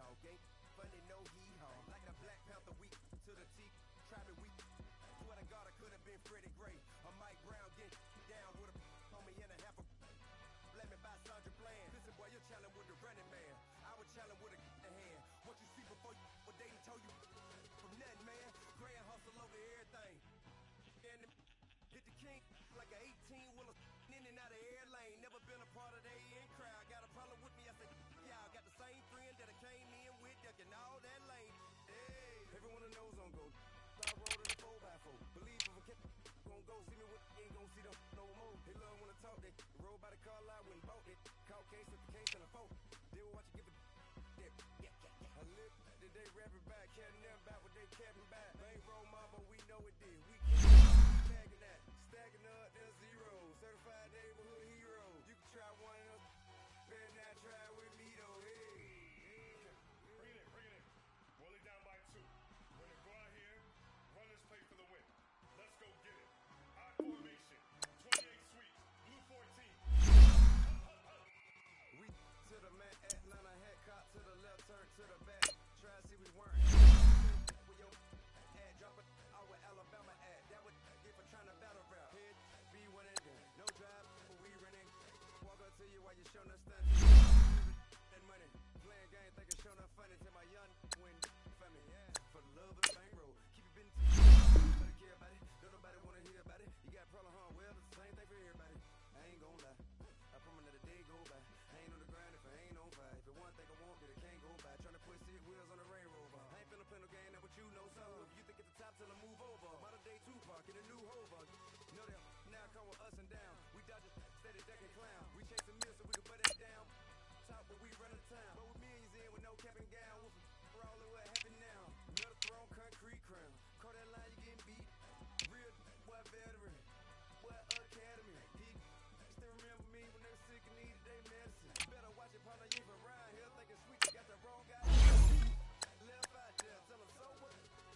talk. Ain't funny, no hee-haw. Like the Black Panther week to the teeth. Try me weak. Swear to God, I could have been Freddie Gray. Or Mike Brown getting down with a homie and a half a. Let me buy Sandra Bland. Listen, boy, you're challenging with the running man. I was challenging with a hand. What you see before you, what they told you from nothing, man. Gray and hustle over everything. And hit the king like an 18-wheeler in and out of air lane. Never been a part of the AN crowd. Got a problem with me, I said, y'all got the same friend that I came in with, ducking all that lane. Hey, everyone that knows on go. I rolled in a 4x4. Believe if I kept gon' go see me with ain't gon' see them no more. They love when I talk, they roll by the car lot when bought it. Caught case at the case and a phone. They will watch you give a that. I live that they rapping back, can't never back what they capping back. Ain't roll my, but we know it did. We stacking that, stacking up, there's zero. Certified neighborhood hero. You can try one of them, better not try with me though. Hey. Bring it in. Roll it down by 2. We're gonna go out here, run this play for the win. Let's go get it. Hot formation, 28 sweeps, blue 14. We to the man, Atlanta hat cop to the left, turn to the back. Try to see we weren't. With your ad, drop it out with Alabama ad. That would get for trying to battle rap. Head, be one and done. No drive, but we running. Walk up to you while you showing us stunts. That money, playing game, thinking showing up funny till my young win for me. Yeah, for the love of the bankroll. Keep it been to nobody care about it. Don't nobody wanna hear about it. You got problem, huh? Well, it's the same thing for everybody. I ain't gon' lie. I promise that a day go by. I ain't on the grind if I ain't on fire. If it one thing I want, then it can't go by. Tryna put 6 wheels on the Range Rover. I ain't finna play no game, that what you know. So if you think at the top till I move over. Modern day Tupac in a new hover. Know that now come with us and down. We dodge it, steady ducking clown. We chasing meals so we can butt it down. Talk but we run the town. But with millions in with no cap and gown. We're all over what happened now. Metal throne, concrete crown. Call that line, you getting beat. Real boy veteran. Boy academy. He still remember me when they were sick and needed their medicine. Better watch it, partner, you ain't around here thinking sweet. You got the wrong guy. Left out there, tell them so what?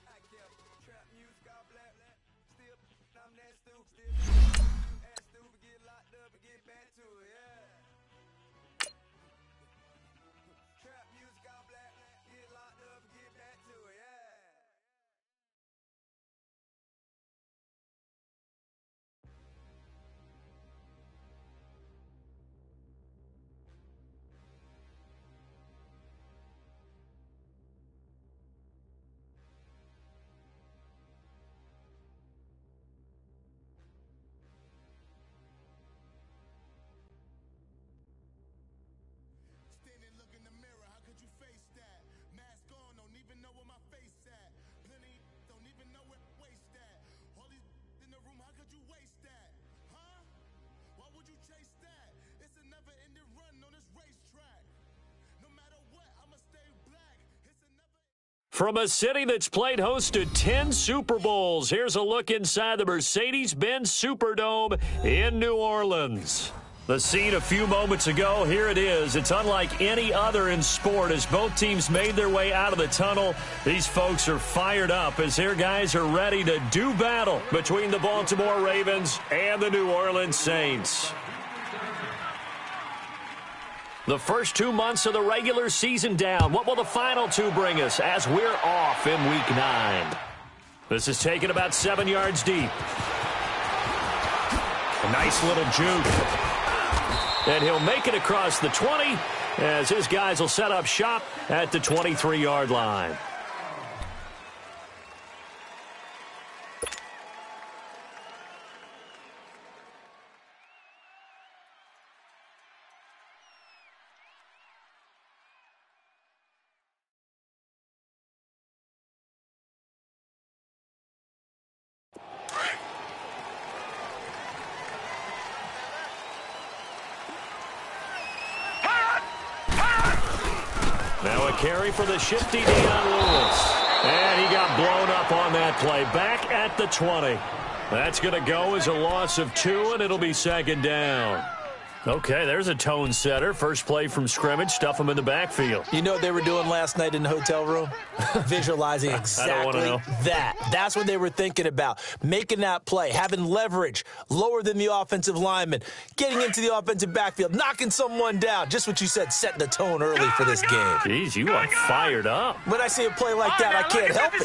I kept trap music all black. Still, I'm that stupid. Still, you ass stupid, get locked up and get back to it, yeah. Trap music all black. Get locked up and get back to it, yeah. Standing, look in the mirror, how could you face that? Mask on, don't even know where my face at. Plenty don't even know where waste at. All these in the room, how could you waste that? Huh? Why would you chase that? It's a never-ending run on this racetrack. No matter what, I'ma stay black. It's a never. From a city that's played host to 10 Super Bowls, here's a look inside the Mercedes-Benz Superdome in New Orleans. The scene a few moments ago, here it is. It's unlike any other in sport as both teams made their way out of the tunnel. These folks are fired up as their guys are ready to do battle between the Baltimore Ravens and the New Orleans Saints. The first 2 months of the regular season down. What will the final 2 bring us as we're off in Week 9? This is taken about 7 yards deep. A nice little juke. And he'll make it across the 20 as his guys will set up shop at the 23-yard line. Now a carry for the shifty Deion Lewis. And he got blown up on that play. Back at the 20. That's going to go as a loss of 2, and it'll be second down. Okay, there's a tone setter. First play from scrimmage, stuff them in the backfield. You know what they were doing last night in the hotel room? Visualizing exactly that. That's what they were thinking about. Making that play, having leverage, lower than the offensive lineman, getting into the offensive backfield, knocking someone down. Just what you said, setting the tone early for this game. Jeez, you are fired up. When I see a play like that, I can't help it.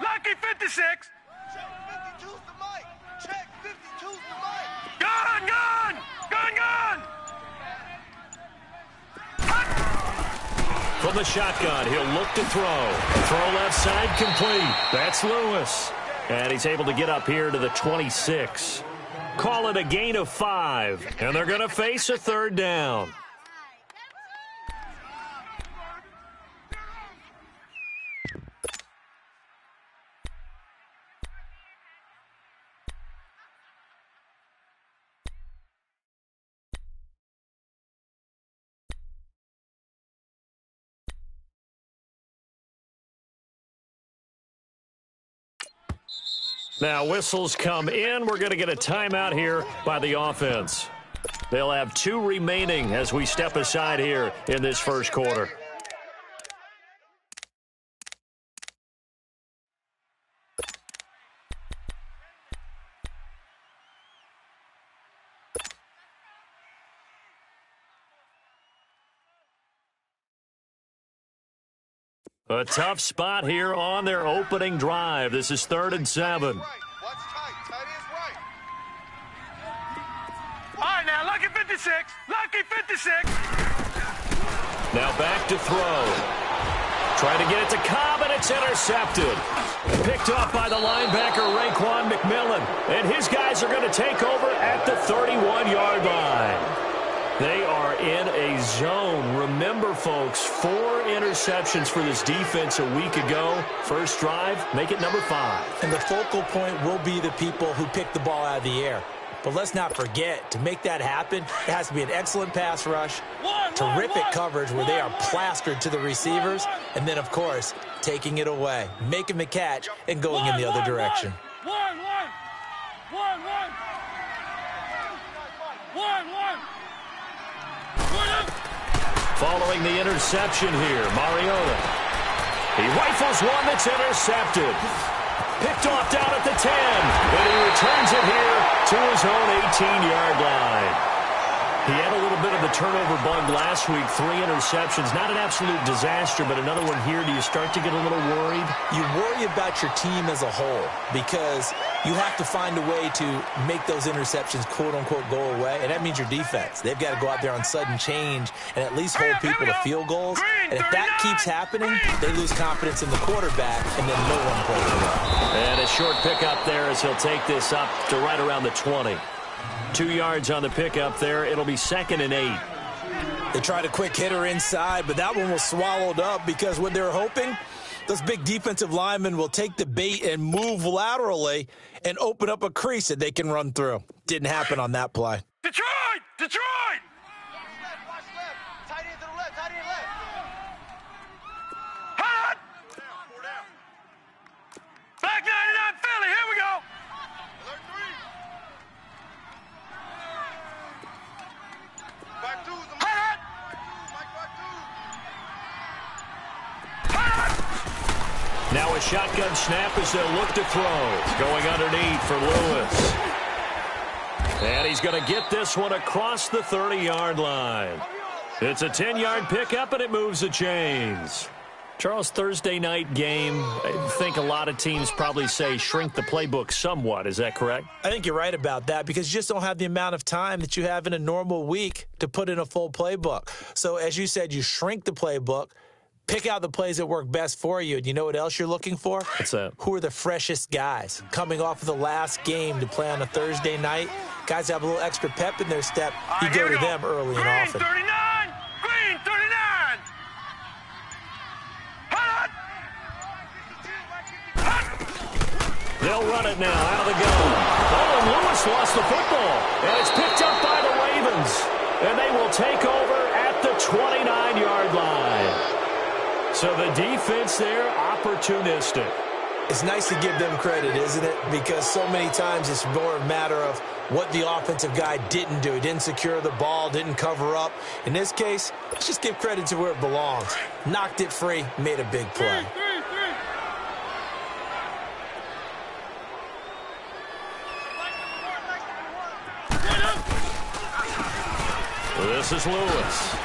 Lucky 56. Check 52's the mic. Check 52's the mic. Gun. From the shotgun, he'll look to throw. Throw left side complete. That's Lewis. And he's able to get up here to the 26. Call it a gain of 5. And they're going to face a third down. Now, whistles come in. We're going to get a timeout here by the offense. They'll have 2 remaining as we step aside here in this first quarter. A tough spot here on their opening drive. This is 3rd and 7. Watch tight. Tight ends right. All right, now, lucky 56. Lucky 56. Now back to throw. Trying to get it to Cobb, and it's intercepted. Picked off by the linebacker, Raekwon McMillan. And his guys are going to take over at the 31-yard line. They are in a zone. Remember, folks, 4 interceptions for this defense a week ago. First drive, make it number 5. And the focal point will be the people who pick the ball out of the air. But let's not forget, to make that happen, it has to be an excellent pass rush, terrific coverage where they are plastered to the receivers, and then, of course, taking it away, making the catch, and going in the other direction. Following the interception here, Mariota. He rifles one that's intercepted. Picked off down at the 10. And he returns it here to his own 18-yard line. He had a little bit of the turnover bug last week. 3 interceptions. Not an absolute disaster, but another one here. Do you start to get a little worried? You worry about your team as a whole because you have to find a way to make those interceptions, quote-unquote, go away, and that means your defense. They've got to go out there on sudden change and at least hold people to field goals. And if that keeps happening, they lose confidence in the quarterback, and then no one plays well. And a short pickup there as he'll take this up to right around the 20. 2 yards on the pickup there. It'll be 2nd and 8. They tried a quick hitter inside, but that one was swallowed up because what they're hoping, those big defensive linemen will take the bait and move laterally and open up a crease that they can run through. Didn't happen on that play. Detroit! Watch left. Tight end to the left. Tight end left. Hot! Back 99 Philly. Here we go. Alert 3. Back 2's the mic. Hot! Back 2. Now a shotgun snap as they'll look to throw. Going underneath for Lewis. And he's going to get this one across the 30-yard line. It's a 10-yard pickup, and it moves the chains. Charles, Thursday night game, I think a lot of teams probably say shrink the playbook somewhat. Is that correct? I think you're right about that because you just don't have the amount of time that you have in a normal week to put in a full playbook. So as you said, you shrink the playbook, pick out the plays that work best for you. And you know what else you're looking for? What's that? Who are the freshest guys coming off of the last game to play on a Thursday night? Guys have a little extra pep in their step. You go to them early and often. Green 39! Green 39! Hot! They'll run it now out of the gun. Oh, and Lewis lost the football. And it's picked up by the Ravens. And they will take over at the 29-yard line. So the defense there, opportunistic. It's nice to give them credit, isn't it? Because so many times it's more a matter of what the offensive guy didn't do. He didn't secure the ball, didn't cover up. In this case, let's just give credit to where it belongs. Knocked it free, made a big play. This is Lewis.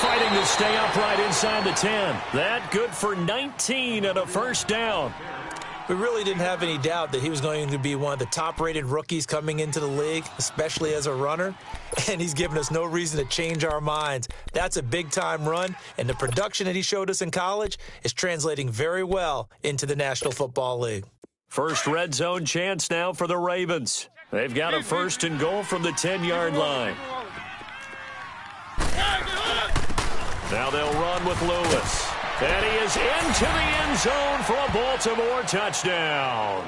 Fighting to stay upright inside the 10. That good for 19 and a first down. We really didn't have any doubt that he was going to be one of the top-rated rookies coming into the league, especially as a runner, and he's given us no reason to change our minds. That's a big-time run, and the production that he showed us in college is translating very well into the National Football League. First red zone chance now for the Ravens. They've got a first and goal from the 10-yard line. Now they'll run with Lewis. And he is into the end zone for a Baltimore touchdown.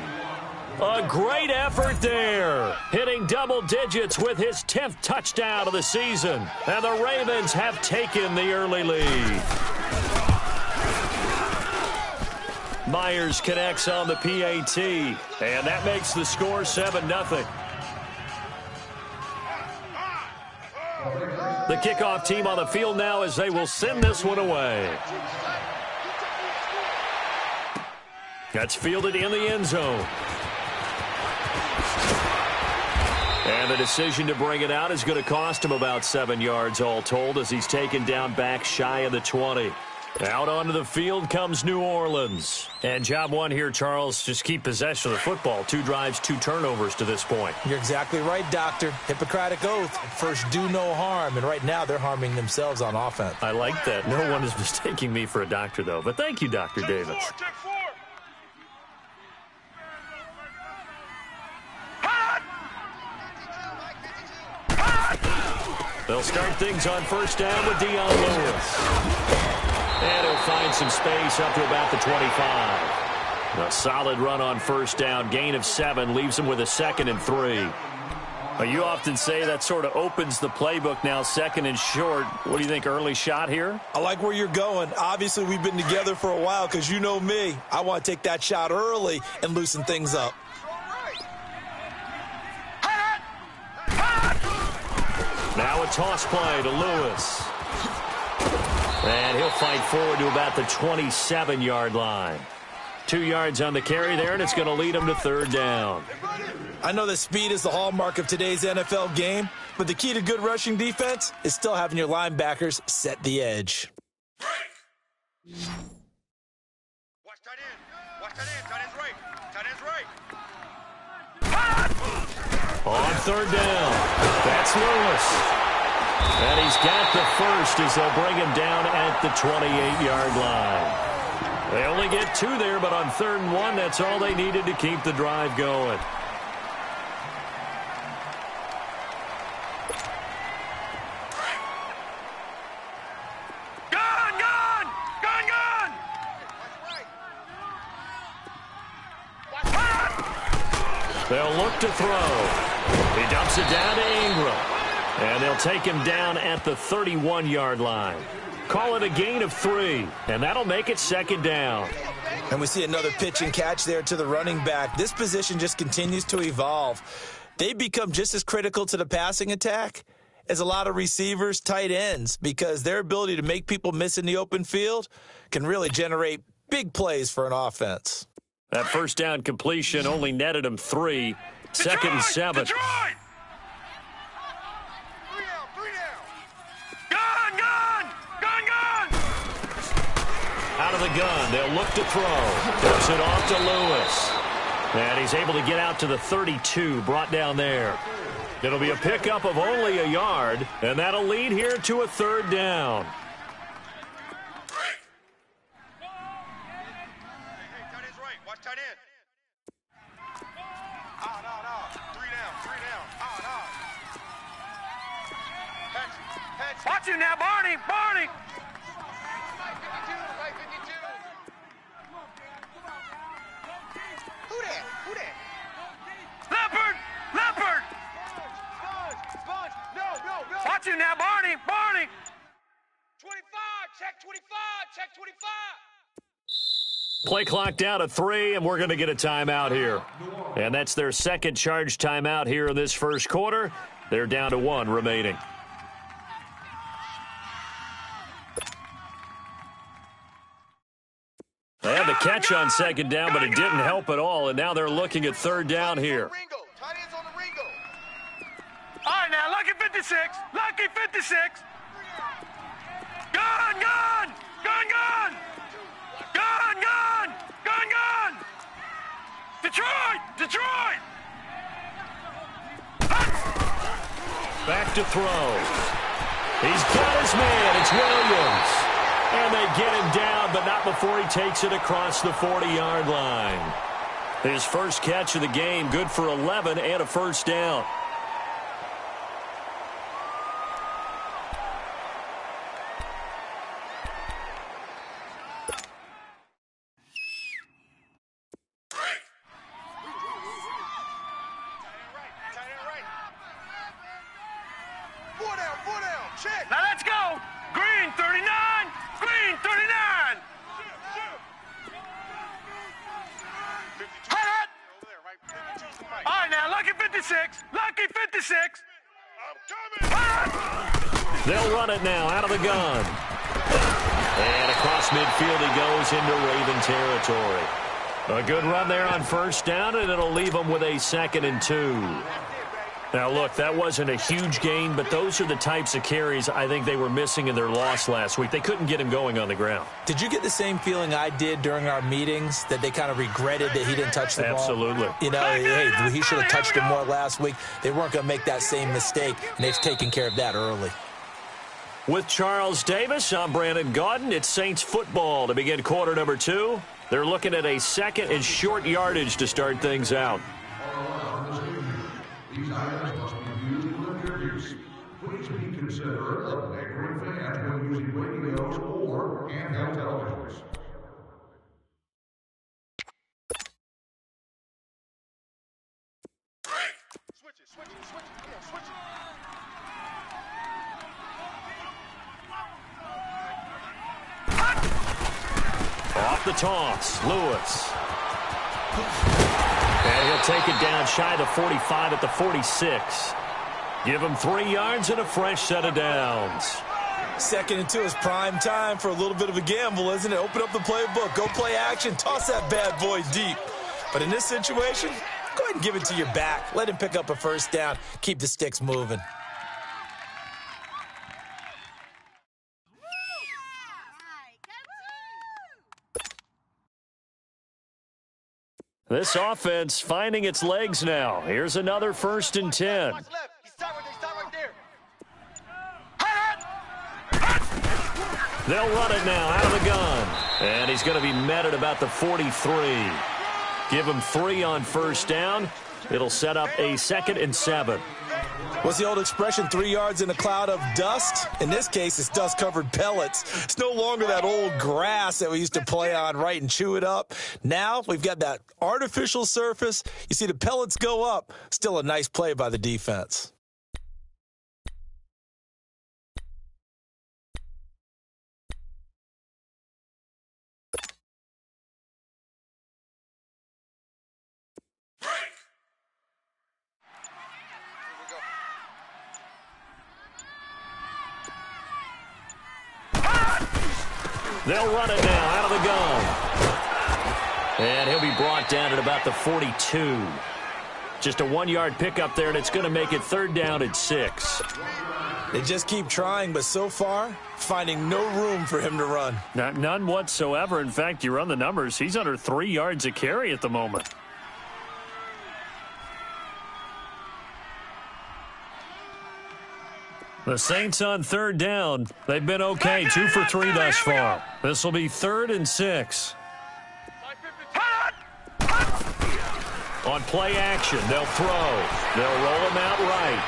A great effort there. Hitting double digits with his 10th touchdown of the season. And the Ravens have taken the early lead. Myers connects on the PAT. And that makes the score 7-0. The kickoff team on the field now as they will send this one away. That's fielded in the end zone. And the decision to bring it out is going to cost him about 7 yards all told as he's taken down back shy of the 20. Out onto the field comes New Orleans. And job one here, Charles, just keep possession of the football. 2 drives, 2 turnovers to this point. You're exactly right, Doctor. Hippocratic oath. First, do no harm. And right now, they're harming themselves on offense. I like that. No one is mistaking me for a doctor, though. But thank you, Dr. Davis. They'll start things on first down with Dion Lewis. And he'll find some space up to about the 25. A solid run on first down. Gain of 7 leaves him with a 2nd and 3. You often say that sort of opens the playbook now, 2nd and short. What do you think, early shot here? I like where you're going. Obviously, we've been together for a while because you know me. I want to take that shot early and loosen things up. Now a toss play to Lewis. And he'll fight forward to about the 27-yard line. 2 yards on the carry there, and it's going to lead him to 3rd down. I know that speed is the hallmark of today's NFL game, but the key to good rushing defense is still having your linebackers set the edge. Watch tight end. Watch tight end. Tight end's right. Tight end's right. On 3rd down, that's Lewis. And he's got the first as they'll bring him down at the 28-yard line. They only get 2 there, but on 3rd and 1, that's all they needed to keep the drive going. They'll look to throw. He dumps it down to Ingram. And they'll take him down at the 31-yard line. Call it a gain of 3, and that'll make it 2nd down. And we see another pitch and catch there to the running back. This position just continues to evolve. They become just as critical to the passing attack as a lot of receivers, tight ends, because their ability to make people miss in the open field can really generate big plays for an offense. That first down completion only netted him 3. 2nd and 7. Out of the gun, they'll look to throw. Puts it off to Lewis. And he's able to get out to the 32, brought down there. It'll be a pickup of only a yard, and that'll lead here to a 3rd down. Watch you now, Barney! Barney! Who that? Who that? Leopard! Leopard! Sponge! Sponge! No! Watch you now, Barney! Barney! 25! Check Check 25. Check 25. Play clock down to 3, and we're going to get a timeout here. And that's their second charge timeout here in this first quarter. They're down to 1 remaining. They had the catch on second down, but it didn't help at all, and now they're looking at third down here. Tight ends on the Ringo. All right, now, lucky 56. Lucky 56. Gun, gun. Gun, gun. Gun, gun. Gun, gun. Detroit. Detroit. Back to throw. He's got his man. It's Williams. And they get him down, but not before he takes it across the 40-yard line. His first catch of the game, good for 11 and a first down. Four down, check. Now let's go. Green 39. Green 39. Hot. All right, now, lucky 56. Lucky 56. I'm coming. They'll run it now out of the gun. And across midfield he goes into Raven territory. A good run there on first down, and it'll leave them with a 2nd and 2. Now, look, that wasn't a huge gain, but those are the types of carries I think they were missing in their loss last week. They couldn't get him going on the ground. Did you get the same feeling I did during our meetings, that they kind of regretted that he didn't touch the ball? Absolutely. You know, hey, he should have touched it more last week. They weren't going to make that same mistake, and they've taken care of that early. With Charles Davis, I'm Brandon Gaudin. It's Saints football to begin quarter number 2. They're looking at a 2nd and short yardage to start things out. These items must be used with good use. Please be considerate of neighboring fans when using radios or handheld televisions. Switch it. Come on, switch it. Off the toss, Lewis. And he'll take it down shy of the 45 at the 46. Give him 3 yards and a fresh set of downs. 2nd and 2 is prime time for a little bit of a gamble, isn't it? Open up the playbook, go play action, toss that bad boy deep. But in this situation, go ahead and give it to your back. Let him pick up a first down. Keep the sticks moving. This offense finding its legs now. Here's another 1st and 10. Watch left. Stop right there. They'll run it now out of the gun. And he's going to be met at about the 43. Give him 3 on first down. It'll set up a 2nd and 7. What's the old expression, 3 yards in a cloud of dust? In this case, it's dust-covered pellets. It's no longer that old grass that we used to play on, right, and chew it up. Now we've got that artificial surface. You see the pellets go up. Still a nice play by the defense. They'll run it now out of the gun. And he'll be brought down at about the 42. Just a 1-yard pickup there, and it's going to make it 3rd down at 6. They just keep trying, but so far, finding no room for him to run. None whatsoever. In fact, you run the numbers, he's under 3 yards a carry at the moment. The Saints on 3rd down. They've been okay, 2 for 3 thus far. This will be 3rd and 6. On play action, they'll throw. They'll roll him out right.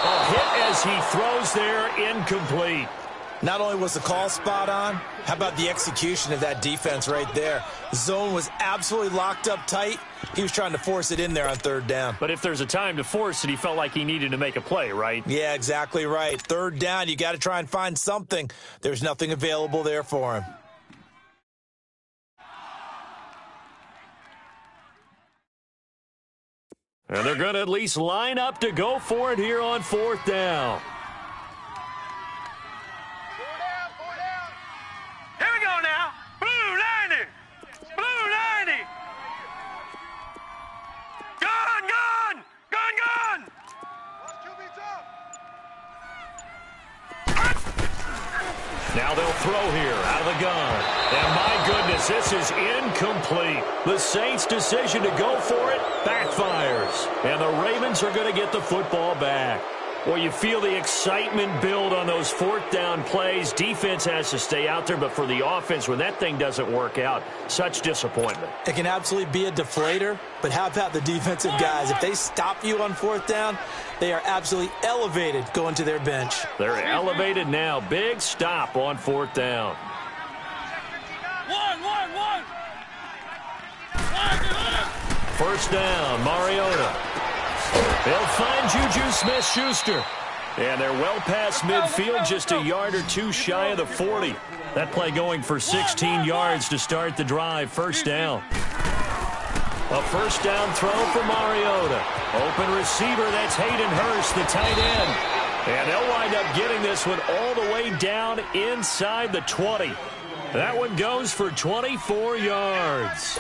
A hit as he throws there, incomplete. Not only was the call spot on, how about the execution of that defense right there? The zone was absolutely locked up tight. He was trying to force it in there on third down. But if there's a time to force it, he felt like he needed to make a play, right? Yeah, exactly right. Third down, you got to try and find something. There's nothing available there for him. And they're going to at least line up to go for it here on fourth down. Here we go now. Blue 90. Blue 90. Gun, gun. Gun, gun. Now they'll throw here out of the gun. And my goodness, this is incomplete. The Saints' decision to go for it backfires. And the Ravens are going to get the football back. Well, you feel the excitement build on those fourth down plays. Defense has to stay out there, but for the offense, when that thing doesn't work out, such disappointment. It can absolutely be a deflator, but how about the defensive guys? If they stop you on fourth down, they are absolutely elevated going to their bench. They're elevated now. Big stop on fourth down. One. First down, Mariota. They'll find Juju Smith-Schuster. And they're well past midfield, just a yard or two shy of the 40. That play going for 16 yards to start the drive. First down. A first down throw for Mariota. Open receiver, that's Hayden Hurst, the tight end. And they'll wind up getting this one all the way down inside the 20. That one goes for 24 yards.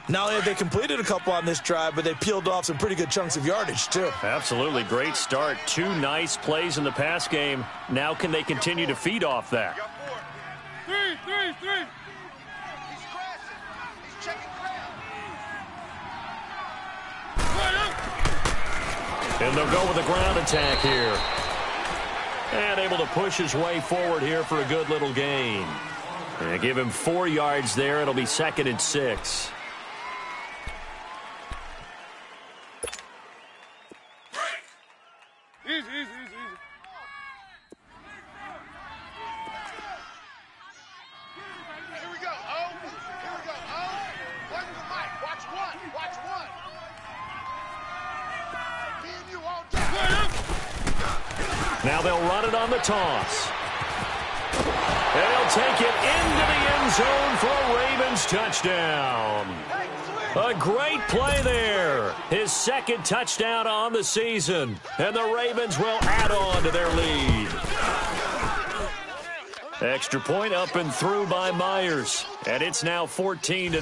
Not only have they completed a couple on this drive, but they peeled off some pretty good chunks of yardage, too. Absolutely. Great start. Two nice plays in the pass game. Now can they continue to feed off that? Three. He's crashing. He's checking ground. And they'll go with a ground attack here. And able to push his way forward here for a good little gain. And give him 4 yards there. It'll be 2nd and 6. Easy. Here we go. Oh. One to the mic. Watch one. Me and you all day. Now they'll run it on the toss. And he'll take it into the end zone for a Ravens touchdown. A great play there. His 2nd touchdown on the season. And the Ravens will add on to their lead. Extra point up and through by Myers. And it's now 14-0.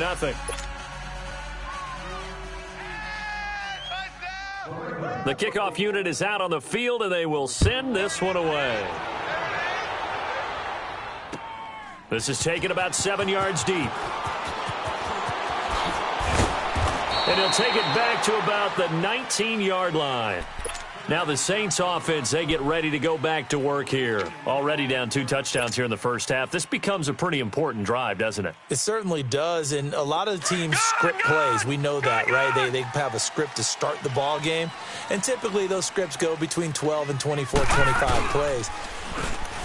The kickoff unit is out on the field, and they will send this one away. This is taken about 7 yards deep. And he'll take it back to about the 19-yard line. Now the Saints offense, they get ready to go back to work here. Already down 2 touchdowns here in the first half. This becomes a pretty important drive, doesn't it? It certainly does, and a lot of the teams script plays. We know that, right? They have a script to start the ball game, and typically those scripts go between 12 and 24, 25 plays.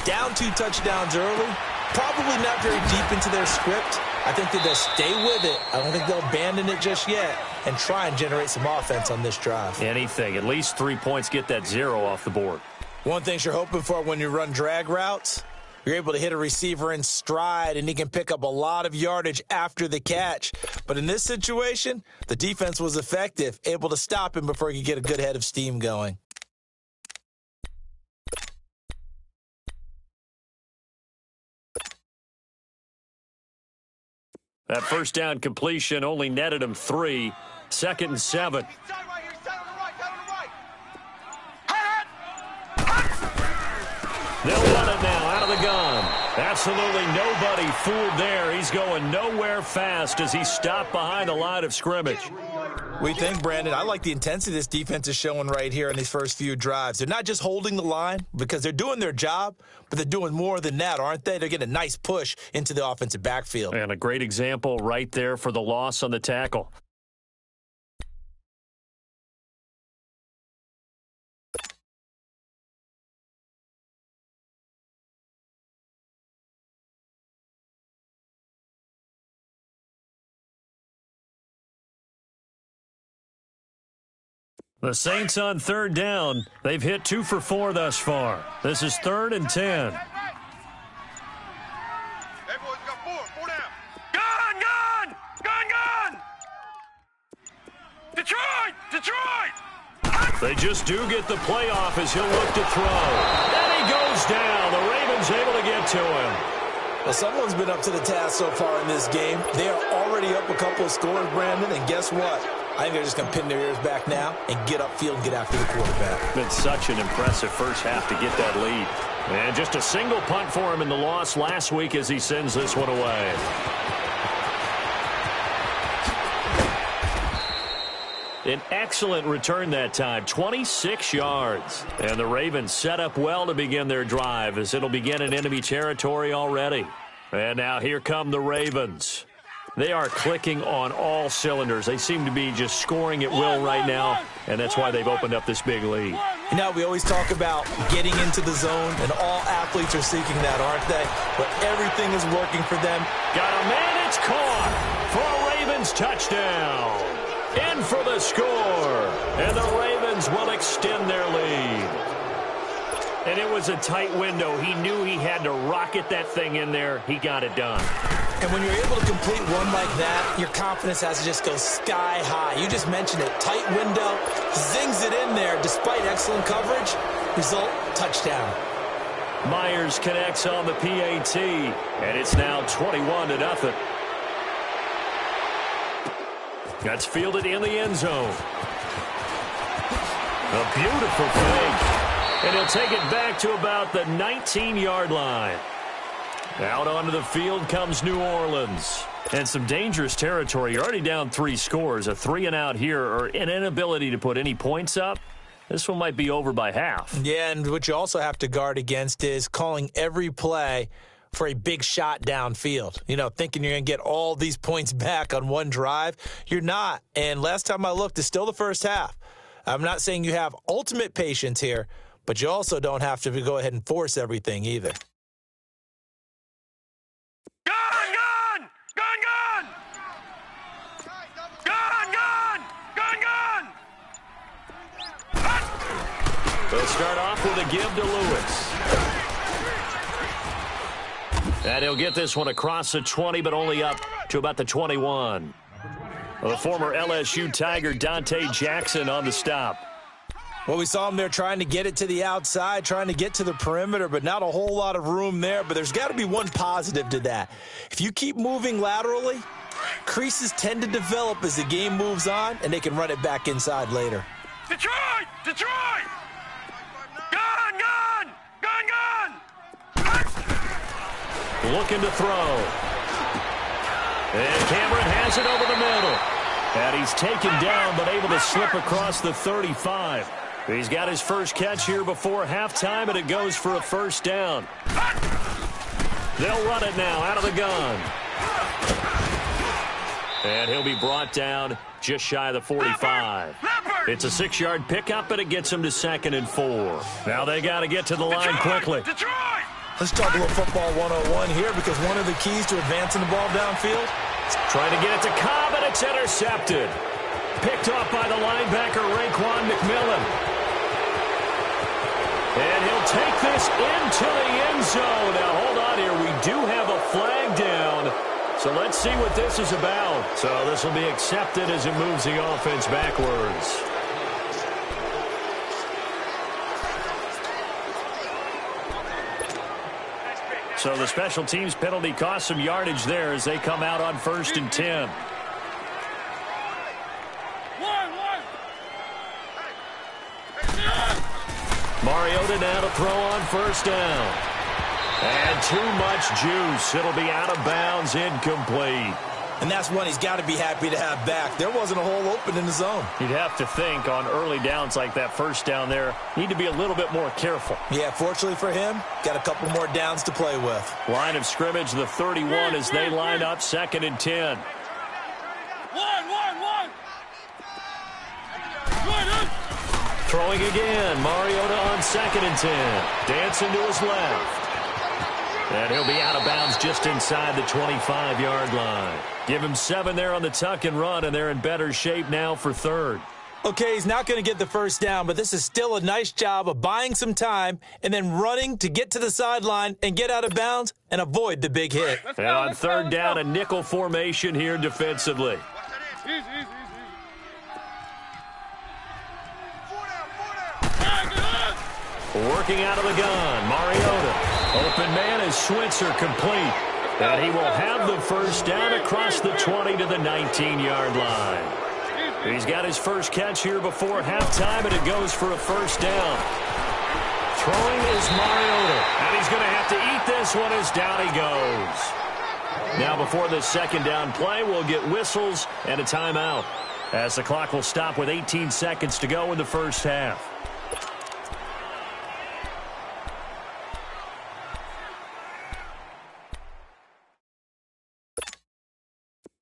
Down 2 touchdowns early, probably not very deep into their script. I think that they'll stay with it. I don't think they'll abandon it just yet and try and generate some offense on this drive. Anything. At least 3 points, get that 0 off the board. One thing you're hoping for when you run drag routes, you're able to hit a receiver in stride, and he can pick up a lot of yardage after the catch. But in this situation, the defense was effective, able to stop him before he could get a good head of steam going. That first down completion only netted him 3. 2nd and 7. They'll run it now out of the gun. Absolutely nobody fooled there. He's going nowhere fast as he stopped behind the line of scrimmage. We think, Brandon, I like the intensity this defense is showing right here in these first few drives. They're not just holding the line because they're doing their job, but they're doing more than that, aren't they? They're getting a nice push into the offensive backfield. And a great example right there for the loss on the tackle. The Saints on third down. They've hit 2 for 4 thus far. This is 3rd and 10. Hey, boys, got 4 down. Gun! Detroit! They just do get the playoff as he'll look to throw. And he goes down. The Ravens able to get to him. Well, someone's been up to the task so far in this game. They are already up a couple of scores, Brandon, and guess what? I think they're just going to pin their ears back now and get upfield and get after the quarterback. Been such an impressive first half to get that lead. And just a single punt for him in the loss last week as he sends this one away. An excellent return that time, 26 yards. And the Ravens set up well to begin their drive as it'll begin in enemy territory already. And now here come the Ravens. They are clicking on all cylinders. They seem to be just scoring at will right now, and that's why they've opened up this big lead. You know, we always talk about getting into the zone, and all athletes are seeking that, aren't they? But everything is working for them. Got a man, it's caught for a Ravens touchdown. In for the score, and the Ravens will extend their lead. And it was a tight window. He knew he had to rocket that thing in there. He got it done. And when you're able to complete one like that, your confidence has to just go sky high. You just mentioned it. Tight window, zings it in there despite excellent coverage. Result, touchdown. Myers connects on the PAT, and it's now 21-0. That's fielded in the end zone. A beautiful fake. And he'll take it back to about the 19-yard line. Out onto the field comes New Orleans. And some dangerous territory. You're already down 3 scores. A 3-and-out here, or an inability to put any points up. This one might be over by half. Yeah, and what you also have to guard against is calling every play for a big shot downfield. You know, thinking you're going to get all these points back on one drive. You're not. And last time I looked, it's still the first half. I'm not saying you have ultimate patience here, but you also don't have to go ahead and force everything either. They'll start off with a give to Lewis. And he'll get this one across the 20, but only up to about the 21. The former LSU Tiger Dante Jackson on the stop. Well, we saw him there trying to get it to the outside, trying to get to the perimeter, but not a whole lot of room there. But there's got to be one positive to that. If you keep moving laterally, creases tend to develop as the game moves on, and they can run it back inside later. Detroit! Gun! Looking to throw. And Cameron has it over the middle. And he's taken down, but able to slip across the 35. He's got his first catch here before halftime, and it goes for a first down. They'll run it now out of the gun. And he'll be brought down just shy of the 45. It's a 6-yard pickup, and it gets him to 2nd and 4. Now they got to get to the line quickly. Let's talk a little football 101 here, because one of the keys to advancing the ball downfield, trying to get it to Cobb, and it's intercepted. Picked off by the linebacker, Raekwon McMillan. And he'll take this into the end zone. Now, hold on here. We do have a flag down. So let's see what this is about. So this will be accepted as it moves the offense backwards. So the special teams penalty cost some yardage there as they come out on 1st and 10. Mariota now to throw on 1st down. And too much juice. It'll be out of bounds, incomplete. and that's one he's got to be happy to have back. There wasn't a hole open in the zone. You'd have to think on early downs like that first down there, need to be a little bit more careful. Yeah, fortunately for him, got a couple more downs to play with. Line of scrimmage, the 31 as they line up 2nd and 10. Throwing again, Mariota on 2nd and 10. Dancing to his left. And he'll be out of bounds just inside the 25-yard line. Give him 7 there on the tuck and run, and they're in better shape now for 3rd. Okay, he's not going to get the first down, but this is still a nice job of buying some time and then running to get to the sideline and get out of bounds and avoid the big hit. And on third down, a nickel formation here defensively. Easy. Working out of the gun, Mariota. Open man is Switzer complete. And he will have the first down across the 20 to the 19-yard line. He's got his first catch here before halftime, and it goes for a first down. Throwing is Mariota, and he's going to have to eat this one as down he goes. Now before this second down play, we'll get whistles and a timeout, as the clock will stop with 18 seconds to go in the first half.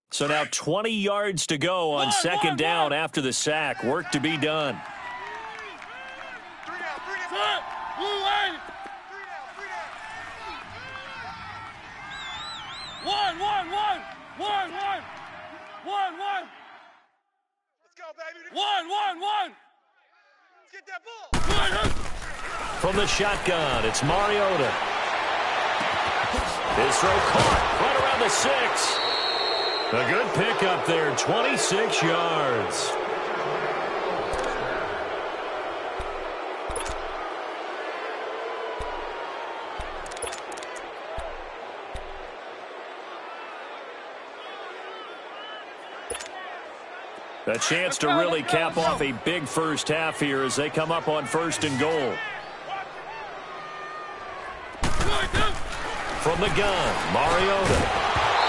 So now 20 yards to go on second down after the sack. Work to be done. One. Let's go, baby. One. Let's get that ball. From the shotgun, it's Mariota. His throw caught right around the 6. A good pickup there, 26 yards. A chance to really cap off a big first half here as they come up on first and goal. From the gun, Mariota.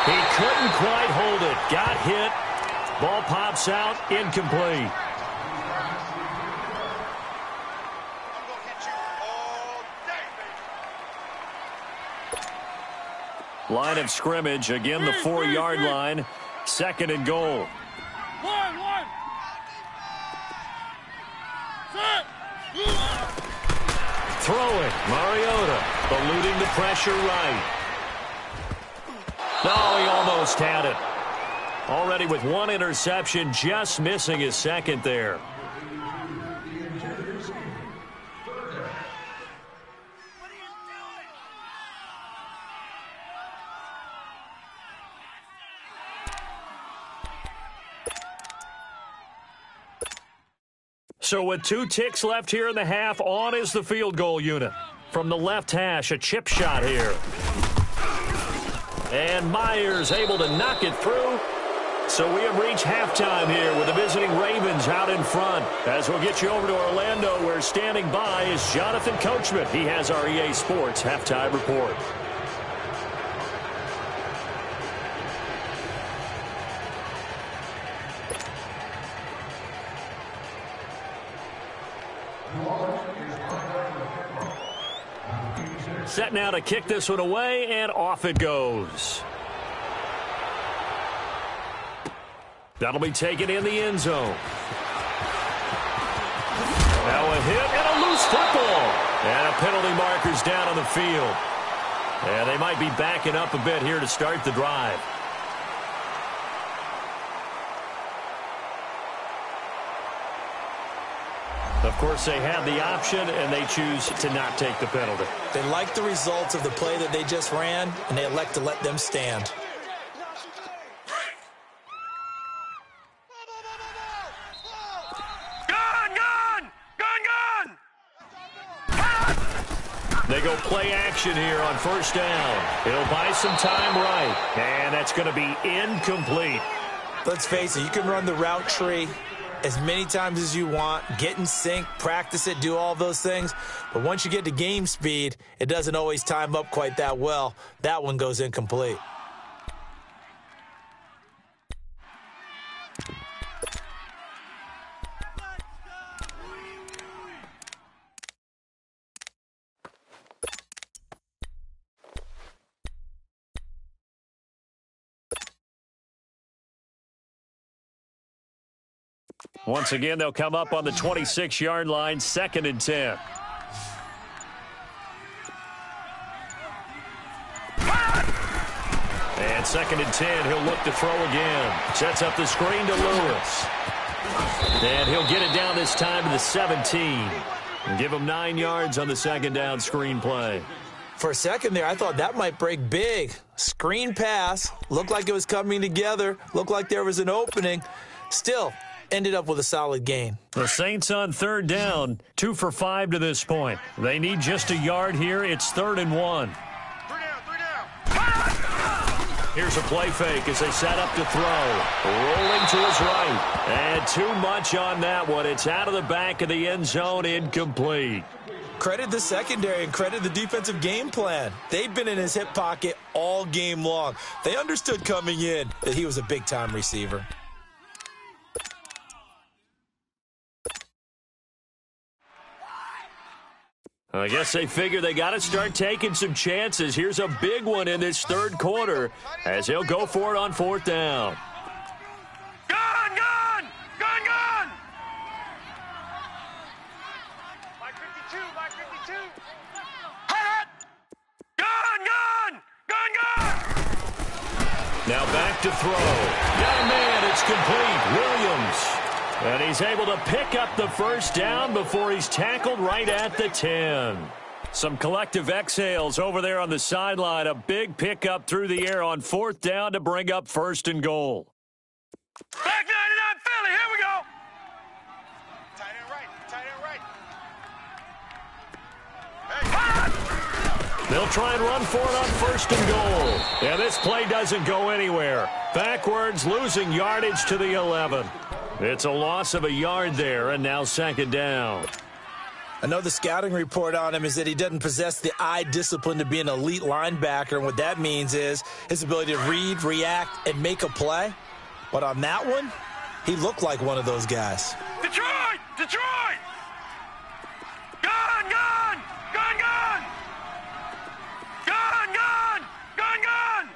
He couldn't quite hold it. Got hit. Ball pops out. Incomplete. Line of scrimmage. Again, the 4-yard line. Second and goal. One. Throwing. Mariota. Eluding the pressure right. No, he almost had it. Already with one interception, just missing his second there. So with 2 ticks left here in the half, on is the field goal unit. From the left hash, a chip shot here. And Myers able to knock it through. So we have reached halftime here with the visiting Ravens out in front. As we'll get you over to Orlando, where standing by is Jonathan Coachman. He has our EA Sports halftime report. Set now to kick this one away, and off it goes. That'll be taken in the end zone. Now a hit and a loose football. And a penalty marker's down on the field. And they might be backing up a bit here to start the drive. Of course, they had the option, and they choose to not take the penalty. They like the results of the play that they just ran, and they elect to let them stand. They go play action here on first down. He'll buy some time right, and that's going to be incomplete. Let's face it, you can run the route tree as many times as you want, get in sync, practice it, do all those things. But once you get to game speed, it doesn't always time up quite that well. That one goes incomplete. Once again, they'll come up on the 26-yard line, 2nd and 10. And 2nd and 10, he'll look to throw again. Sets up the screen to Lewis. And he'll get it down this time to the 17. And give him 9 yards on the second down screen play. For a second there, I thought that might break big. Screen pass. Looked like it was coming together. Looked like there was an opening. Still, ended up with a solid gain. The Saints on third down, 2 for 5 to this point. They need just a yard here. It's 3rd and 1. Here's a play fake as they set up to throw. Rolling to his right. And too much on that one. It's out of the back of the end zone, incomplete. Credit the secondary and credit the defensive game plan. They've been in his hip pocket all game long. They understood coming in that he was a big-time receiver. I guess they figure they got to start taking some chances. Here's a big one in this third quarter as he'll go for it on 4th down. Gun, gun! Gun, gun! Mike 52, Mike 52. Hot! Gun, gun! Gun, gun! Now back to throw. Young man, it's complete. Williams. And he's able to pick up the first down before he's tackled right at the 10. Some collective exhales over there on the sideline. A big pickup through the air on 4th down to bring up 1st and goal. Back 99 Philly, here we go! Tight end right, tight end right. Hey! They'll try and run for it on 1st and goal. And this play doesn't go anywhere. Backwards, losing yardage to the 11. It's a loss of a yard there, and now 2nd down. I know the scouting report on him is that he doesn't possess the eye discipline to be an elite linebacker, and what that means is his ability to read, react, and make a play. But on that one, he looked like one of those guys. Detroit! Detroit! Gun, gun! Gun, gun! Gun, gun! Gun, gun!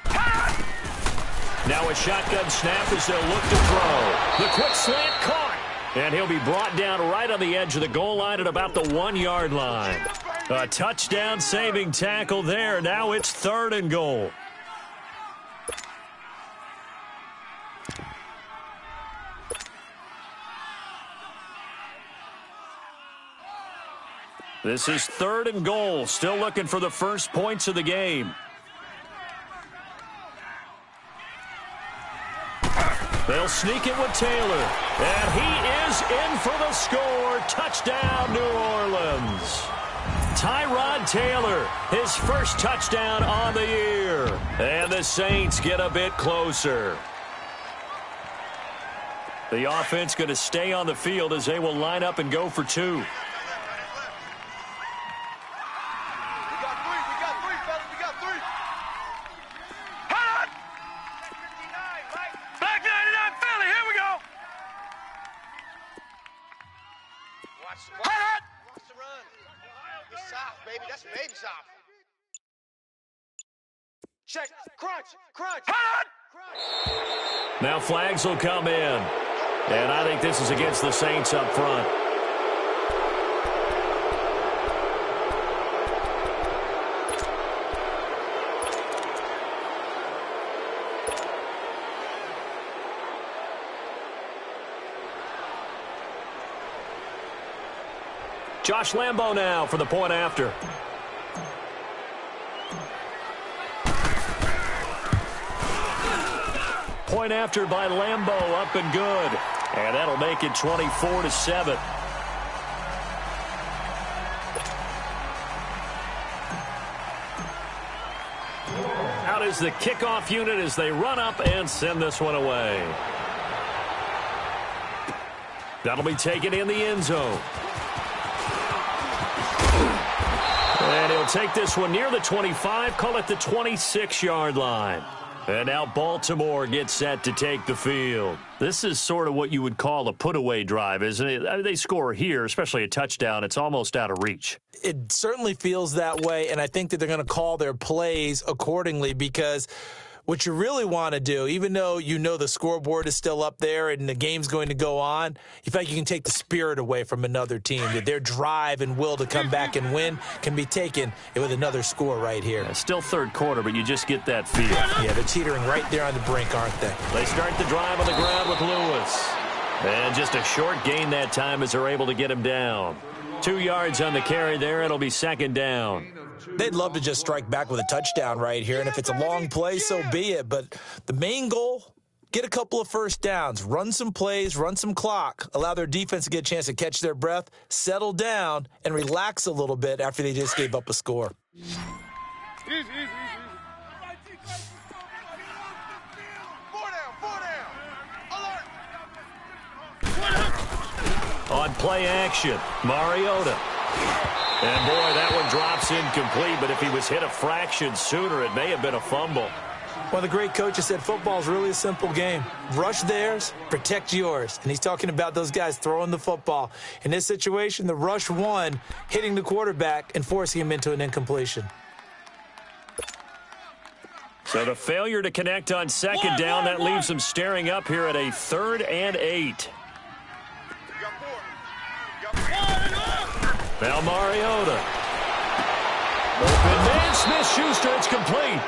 Hot! Now a shotgun snap as they'll look to throw. The quick slant caught. And he'll be brought down right on the edge of the goal line at about the 1-yard line. A touchdown saving tackle there. Now it's 3rd and goal. This is 3rd and goal. Still looking for the first points of the game. They'll sneak it with Taylor. And he is in for the score. Touchdown, New Orleans. Tyrod Taylor, his first touchdown on the year. And the Saints get a bit closer. The offense going to stay on the field as they will line up and go for 2. Check, crunch, crunch. Now flags will come in. And I think this is against the Saints up front. Josh Lambo now for the point after. Point after by Lambo, up and good. And that'll make it 24-7. Out is the kickoff unit as they run up and send this one away. That'll be taken in the end zone. And he'll take this one near the 25, call it the 26-yard line. And now Baltimore gets set to take the field. This is sort of what you would call a put-away drive, isn't it? I mean, they score here, especially a touchdown. It's almost out of reach. It certainly feels that way, and I think that they're going to call their plays accordingly because what you really want to do, even though you know the scoreboard is still up there and the game's going to go on, you feel like you can take the spirit away from another team. That their drive and will to come back and win can be taken with another score right here. Yeah, still third quarter, but you just get that feel. Yeah, they're teetering right there on the brink, aren't they? They start the drive on the ground with Lewis. And just a short gain that time as they're able to get him down. 2 yards on the carry there. It'll be second down. They'd love to just strike back with a touchdown right here, and if it's a long play, so be it. But the main goal, get a couple of first downs, run some plays, run some clock, allow their defense to get a chance to catch their breath, settle down, and relax a little bit after they just gave up a score. Easy. Four down. Alert. On play action, Mariota. And, boy, that one drops incomplete, but if he was hit a fraction sooner, it may have been a fumble. One of the great coaches said football is really a simple game. Rush theirs, protect yours. And he's talking about those guys throwing the football. In this situation, the rush won, hitting the quarterback and forcing him into an incompletion. So the failure to connect on second down, that leaves them staring up here at a 3rd and 8. Now Mariota. Open man, Smith-Schuster, it's complete.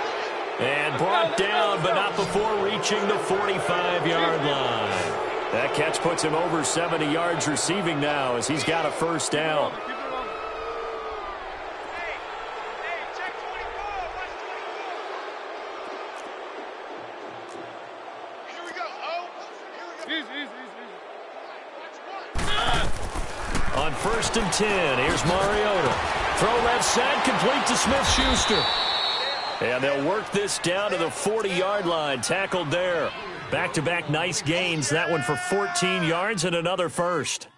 And brought down, but not before reaching the 45-yard line. That catch puts him over 70 yards receiving now as he's got a first down. Here we go. Easy. On 1st and 10, here's Mariota. Throw left side, complete to Smith-Schuster. And they'll work this down to the 40-yard line, tackled there. Back-to-back nice gains, that one for 14 yards and another first.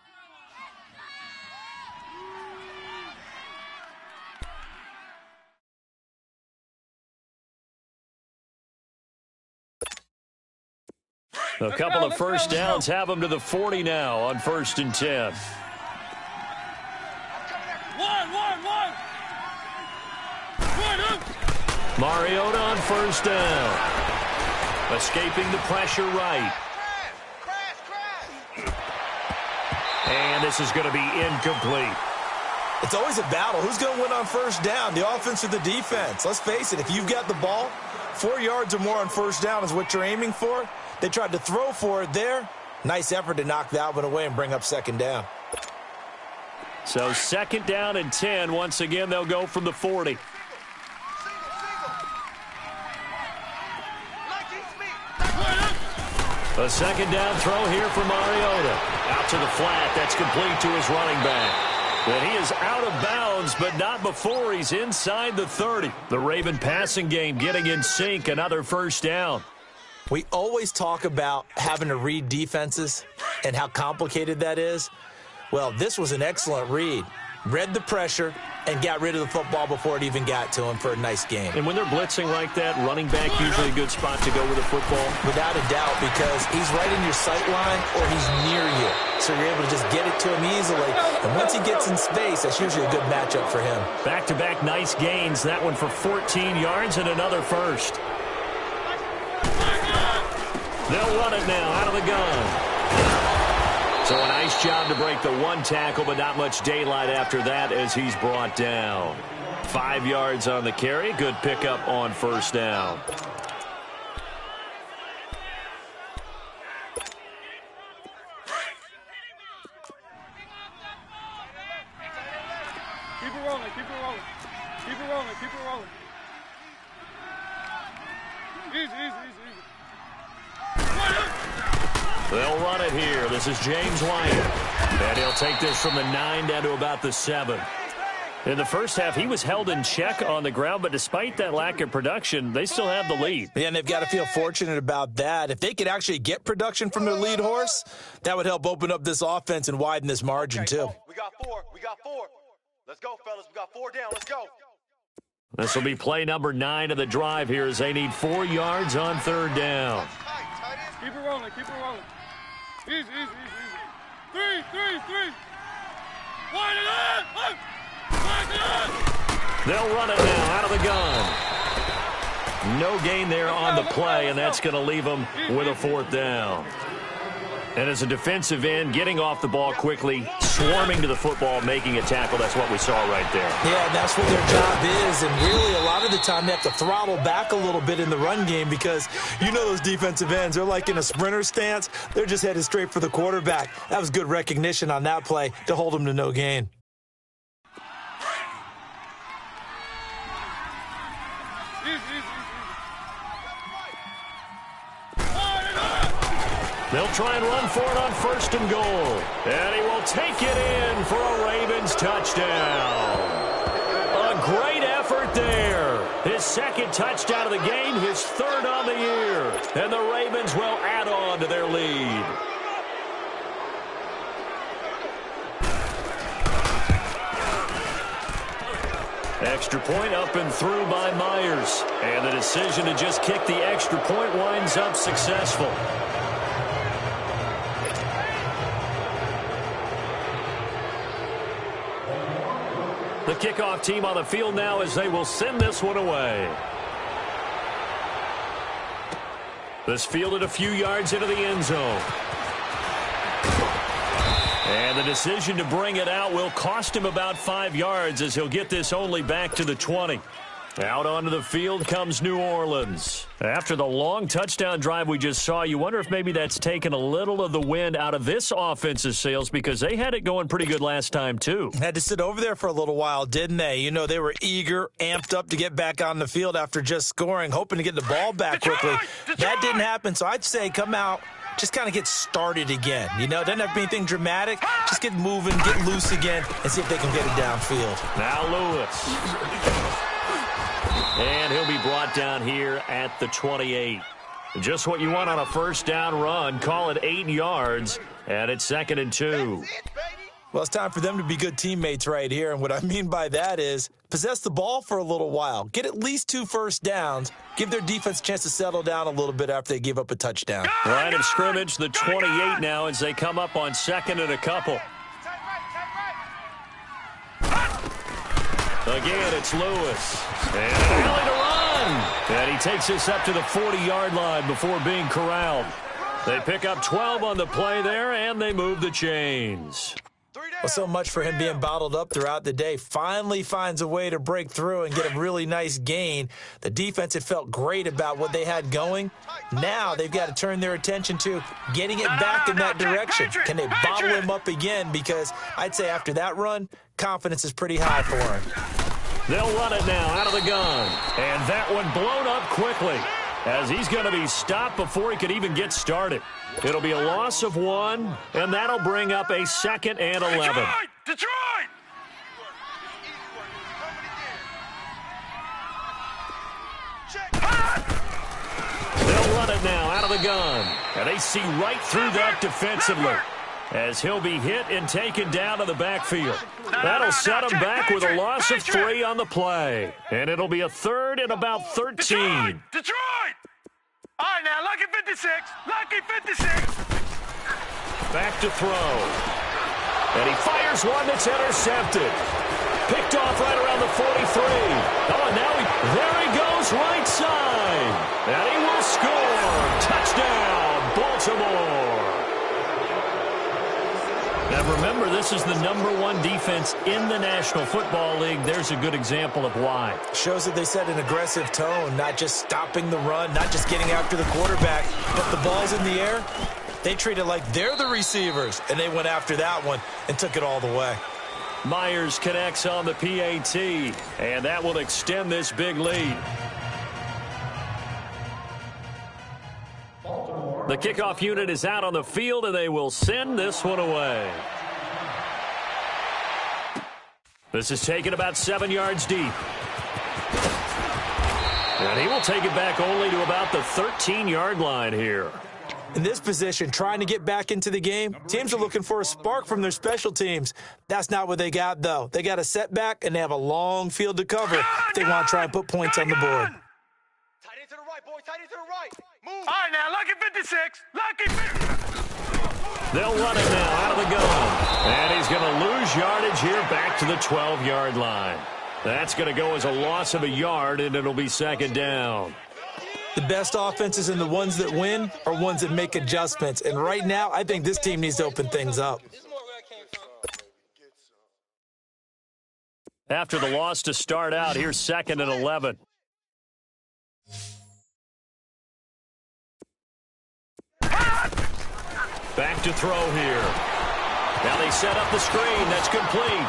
A couple of first downs have them to the 40 now on 1st and 10. Mariota on first down. Escaping the pressure right. And this is going to be incomplete. It's always a battle. Who's going to win on first down, the offense or the defense? Let's face it, if you've got the ball, 4 yards or more on first down is what you're aiming for. They tried to throw for it there. Nice effort to knock that one away and bring up second down. So 2nd down and 10. Once again, they'll go from the 40. A 2nd down throw here for Mariota. Out to the flat. That's complete to his running back. And he is out of bounds, but not before he's inside the 30. The Raven passing game getting in sync. Another first down. We always talk about having to read defenses and how complicated that is. Well, this was an excellent read. Read the pressure and got rid of the football before it even got to him for a nice game. And when they're blitzing like that, running back usually a good spot to go with the football? Without a doubt, because he's right in your sight line or he's near you. So you're able to just get it to him easily. And once he gets in space, that's usually a good matchup for him. Back-to-back nice gains. That one for 14 yards and another first. They'll run it now out of the gun. So a nice job to break the one tackle, but not much daylight after that as he's brought down. 5 yards on the carry. Good pickup on first down. Keep it rolling. Easy. They'll run it here. This is James White. And he'll take this from the 9 down to about the 7. In the first half, he was held in check on the ground, but despite that lack of production, they still have the lead. Yeah, and they've got to feel fortunate about that. If they could actually get production from their lead horse, that would help open up this offense and widen this margin, too. We got four. Let's go, fellas. We got 4 down. Let's go. This will be play number 9 of the drive here as they need 4 yards on 3rd down. Keep it rolling. Easy. 3. Wind it up. They'll run it now out of the gun. No gain there on the play, and that's going to leave them with a 4th down. And as a defensive end, getting off the ball quickly, swarming to the football, making a tackle, that's what we saw right there. Yeah, that's what their job is, and really a lot of the time they have to throttle back a little bit in the run game because you know those defensive ends, they're like in a sprinter stance. They're just headed straight for the quarterback. That was good recognition on that play to hold them to no gain. They'll try and run for it on 1st and goal. And he will take it in for a Ravens touchdown. A great effort there. His 2nd touchdown of the game, his 3rd on the year. And the Ravens will add on to their lead. Extra point up and through by Myers. And the decision to just kick the extra point winds up successful. The kickoff team on the field now as they will send this one away. This fielded a few yards into the end zone. And the decision to bring it out will cost him about 5 yards as he'll get this only back to the 20. Out onto the field comes New Orleans. After the long touchdown drive we just saw, you wonder if maybe that's taken a little of the wind out of this offense's sails because they had it going pretty good last time, too. Had to sit over there for a little while, didn't they? You know, they were eager, amped up to get back on the field after just scoring, hoping to get the ball back quickly. That didn't happen, so I'd say come out, just kind of get started again. You know, doesn't have to be anything dramatic. Just get moving, get loose again, and see if they can get it downfield. Now Lewis. And he'll be brought down here at the 28. Just what you want on a 1st down run. Call it 8 yards, and it's 2nd and 2. Well, it's time for them to be good teammates right here, and what I mean by that is possess the ball for a little while. Get at least 2 first downs. Give their defense a chance to settle down a little bit after they give up a touchdown. Line of scrimmage, the 28 now as they come up on 2nd and a couple. Again, it's Lewis. And an alley to run. And he takes this up to the 40-yard line before being corralled. They pick up 12 on the play there, and they move the chains. Well, so much for him being bottled up throughout the day. Finally finds a way to break through and get a really nice gain. The defense had felt great about what they had going. Now they've got to turn their attention to getting it back in that direction. Can they bottle him up again? Because I'd say after that run, confidence is pretty high for him. They'll run it now out of the gun. And that one blown up quickly as he's going to be stopped before he could even get started. It'll be a loss of 1, and that'll bring up a 2nd and 11. Detroit! They'll run it now out of the gun. And they see right through that defensively as he'll be hit and taken down to the backfield. That'll set him back with a loss of 3 on the play. And it'll be a 3rd and about 13. Detroit! All right, now, lucky 56. Lucky 56. Back to throw. And he fires one that's intercepted. Picked off right around the 43. Oh, and now there he goes right side. And he will score. Touchdown, Baltimore. Now, remember, this is the #1 defense in the National Football League. There's a good example of why. Shows that they set an aggressive tone, not just stopping the run, not just getting after the quarterback, but the ball's in the air. They treat it like they're the receivers, and they went after that one and took it all the way. Myers connects on the PAT, and that will extend this big lead. The kickoff unit is out on the field, and they will send this one away. This is taken about 7 yards deep. And he will take it back only to about the 13-yard line here. In this position, trying to get back into the game, teams are looking for a spark from their special teams. That's not what they got, though. They got a setback, and they have a long field to cover if they want to try and put points on the board. Tight end to the right, boys. Tight end to the right. Move. All right, now, lucky 56. Lucky 56. They'll run it now out of the gun. And he's going to lose yardage here back to the 12-yard line. That's going to go as a loss of a yard, and it'll be 2nd down. The best offenses and the ones that win are ones that make adjustments. And right now, I think this team needs to open things up. After the loss to start out, here's 2nd and 11. Back to throw here. Now they set up the screen. That's complete.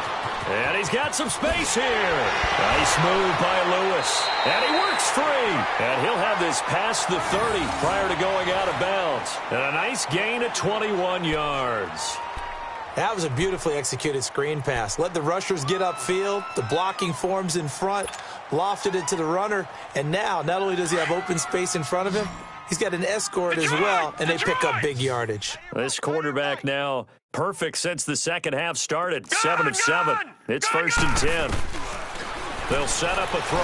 And he's got some space here. Nice move by Lewis. And he works free. And he'll have this past the 30 prior to going out of bounds. And a nice gain of 21 yards. That was a beautifully executed screen pass. Let the rushers get upfield. The blocking forms in front. Lofted it to the runner. And now, not only does he have open space in front of him, he's got an escort as well, and they pick up big yardage. This quarterback now perfect since the second half started. 7 of 7. It's 1st and 10. They'll set up a throw.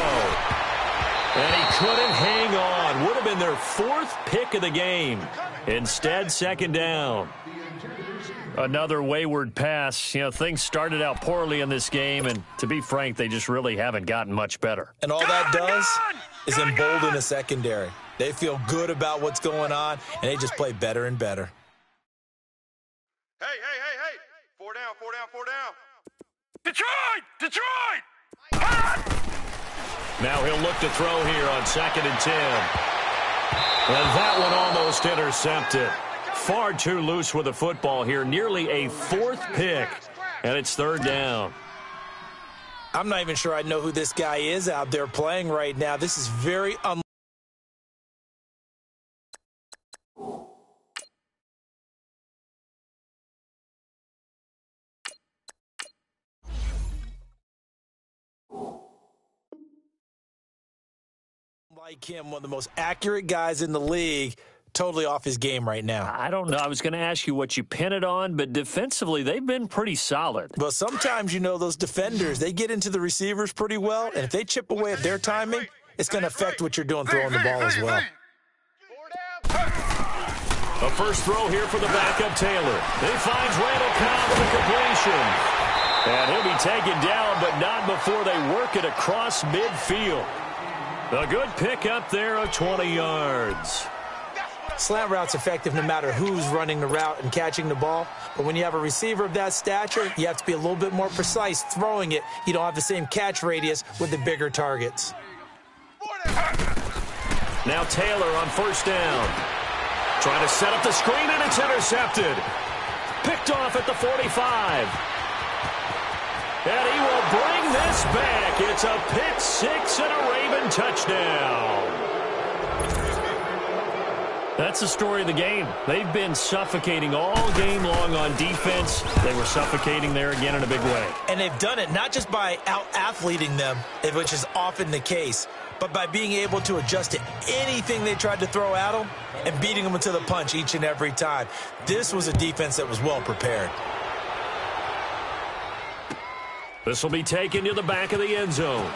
And he couldn't hang on. Would have been their 4th pick of the game. Instead, 2nd down. Another wayward pass. You know, things started out poorly in this game, and to be frank, they just really haven't gotten much better. And all that does is embolden the secondary. They feel good about what's going on, and they just play better and better. Hey. 4 down. Detroit! Now he'll look to throw here on 2nd and 10. And that one almost intercepted. Far too loose with the football here. Nearly a 4th pick. And it's 3rd down. I'm not even sure I know who this guy is out there playing right now. This is very like him, one of the most accurate guys in the league, totally off his game right now. I don't know. I was going to ask you what you pin it on, but defensively, they've been pretty solid. Well, sometimes, you know, those defenders, they get into the receivers pretty well, and if they chip away at their timing, it's going to affect what you're doing throwing the ball as well. A first throw here for the backup Taylor. He finds Randall Cobb with a completion. And he'll be taken down, but not before they work it across midfield. A good pick up there of 20 yards. Slant route's effective no matter who's running the route and catching the ball. But when you have a receiver of that stature, you have to be a little bit more precise throwing it. You don't have the same catch radius with the bigger targets. Now Taylor on 1st down. Trying to set up the screen, and it's intercepted. Picked off at the 45. And he will bring this back. It's a pick 6 and a Raven touchdown. That's the story of the game. They've been suffocating all game long on defense. They were suffocating there again in a big way. And they've done it not just by out-athleting them, which is often the case, but by being able to adjust to anything they tried to throw at them and beating them to the punch each and every time. This was a defense that was well prepared. This will be taken to the back of the end zone.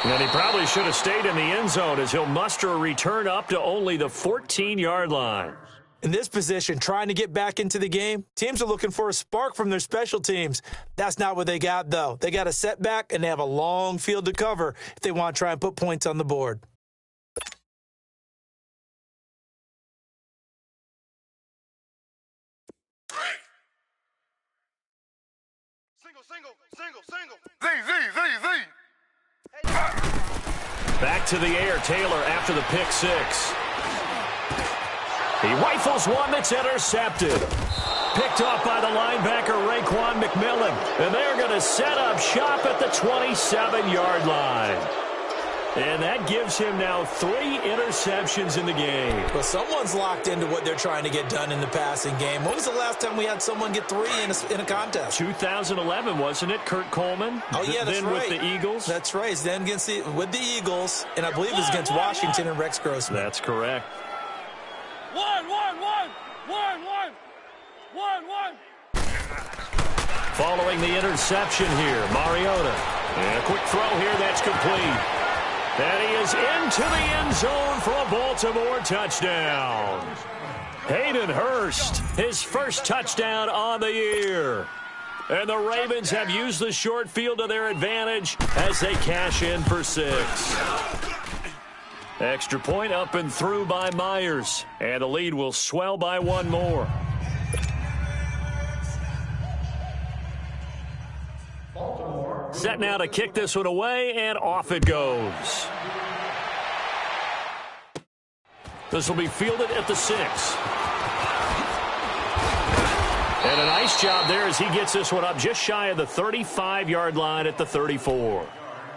And he probably should have stayed in the end zone as he'll muster a return up to only the 14-yard line. In this position, trying to get back into the game, teams are looking for a spark from their special teams. That's not what they got, though. They got a setback, and they have a long field to cover if they want to try and put points on the board. Single. Z. Back to the air, Taylor after the pick 6. He rifles one that's intercepted. Picked off by the linebacker, Raekwon McMillan. And they're going to set up shop at the 27-yard line. And that gives him now 3 interceptions in the game. Well, someone's locked into what they're trying to get done in the passing game. When was the last time we had someone get 3 in a contest? 2011, wasn't it? Kurt Coleman? Oh, yeah, that's then right. With the Eagles? That's right. Then with the Eagles, and I believe it was against Washington and Rex Grossman. That's correct. One. Following the interception here, Mariota. And a quick throw here, that's complete. And he is into the end zone for a Baltimore touchdown. Hayden Hurst, his first touchdown on the year. And the Ravens have used the short field to their advantage as they cash in for 6. Extra point up and through by Myers. And the lead will swell by 1 more. Set now to kick this one away, and off it goes. This will be fielded at the 6. And a nice job there as he gets this one up just shy of the 35-yard line at the 34.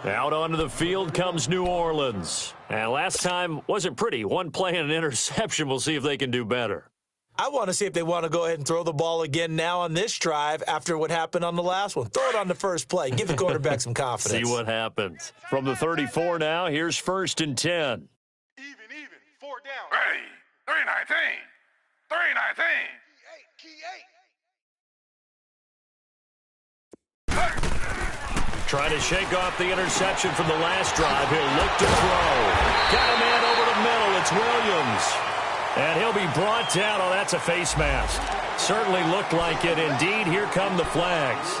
Out onto the field comes New Orleans. And last time wasn't pretty. One play and an interception. We'll see if they can do better. I want to see if they want to go ahead and throw the ball again now on this drive after what happened on the last one. Throw it on the first play. Give the quarterback some confidence. See what happens. From the 34 now, here's 1st and 10. Even. 4 down. Ready. 319. 319. Key 8. Trying to shake off the interception from the last drive. He'll look to throw. Got a man over the middle. It's Williams. And he'll be brought down. Oh, that's a face mask. Certainly looked like it. Indeed, here come the flags.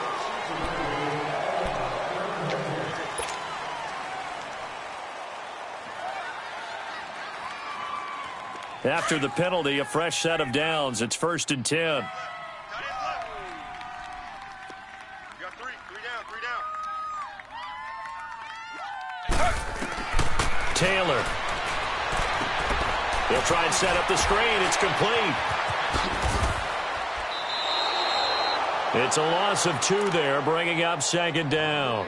After the penalty, a fresh set of downs. It's 1st and 10. You got 3 down. Taylor. He'll try and set up the screen. It's complete. It's a loss of 2 there, bringing up 2nd down.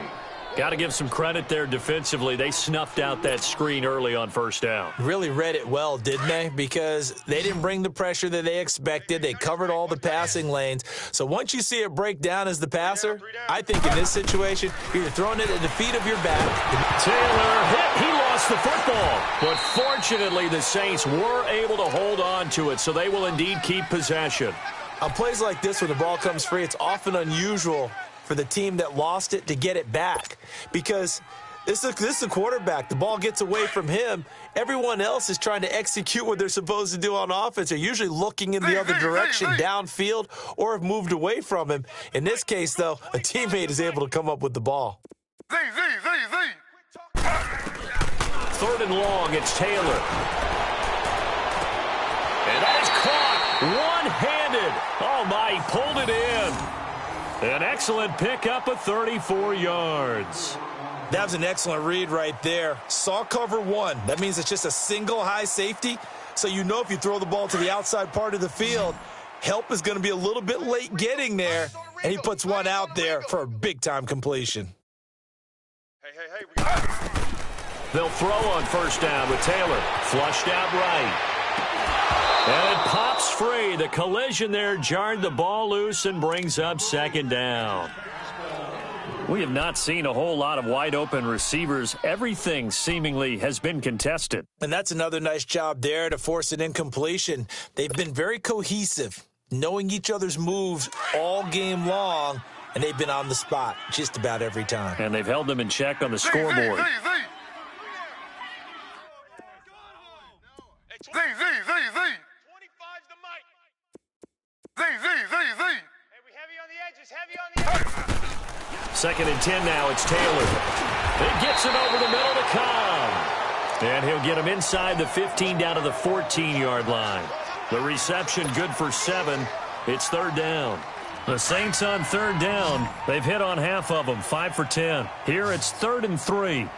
Got to give some credit there defensively. They snuffed out that screen early on 1st down. Really read it well, didn't they? Because they didn't bring the pressure that they expected. They covered all the passing lanes. So once you see it break down as the passer, I think in this situation, you're throwing it at the feet of your back. Taylor hit. He lost the football. But fortunately, the Saints were able to hold on to it, so they will indeed keep possession. On plays like this where the ball comes free, it's often unusual for the team that lost it to get it back, because this is the quarterback. The ball gets away from him. Everyone else is trying to execute what they're supposed to do on offense. They're usually looking in the other direction, downfield, or have moved away from him. In this case, though, a teammate is able to come up with the ball. 3rd and long, it's Taylor. And that is caught one-handed. Oh, my, he pulled it in. An excellent pickup of 34 yards. That was an excellent read right there. Saw cover 1. That means it's just a single high safety. So you know if you throw the ball to the outside part of the field, help is going to be a little bit late getting there. And he puts one out there for a big-time completion. Hey. They'll throw on 1st down with Taylor. Flushed out right. And it pops free. The collision there jarred the ball loose and brings up 2nd down. We have not seen a whole lot of wide-open receivers. Everything seemingly has been contested. And that's another nice job there to force an incompletion. They've been very cohesive, knowing each other's moves all game long, and they've been on the spot just about every time. And they've held them in check on the scoreboard. Second and 10 now, it's Taylor. It gets it over the middle to Cobb. And he'll get him inside the 15 down to the 14-yard line. The reception good for 7. It's 3rd down. The Saints on 3rd down. They've hit on half of them, 5 for 10. Here it's 3rd and 3.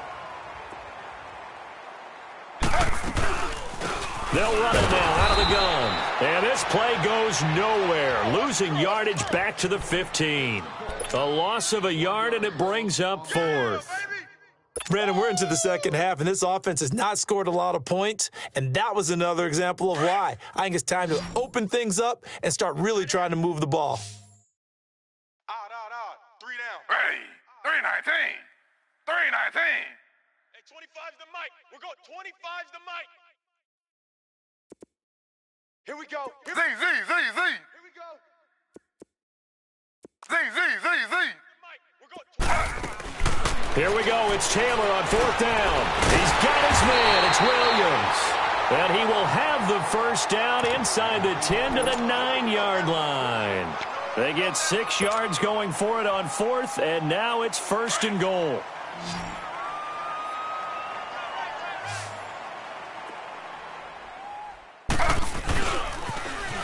They'll run it now out of the gun. And this play goes nowhere. Losing yardage back to the 15. A loss of a yard, and it brings up 4th. Brandon, we're into the second half, and this offense has not scored a lot of points, and that was another example of why. I think it's time to open things up and start really trying to move the ball. Odd. 3 down. Ready. 319. 319. Hey, 25's the mic. We're going 25's the mic. Here we go. Z. Here we go. Z. Here we go. It's Taylor on 4th down. He's got his man. It's Williams. And he will have the 1st down inside the 10 to the 9-yard line. They get 6 yards going for it on 4th, and now it's 1st and goal.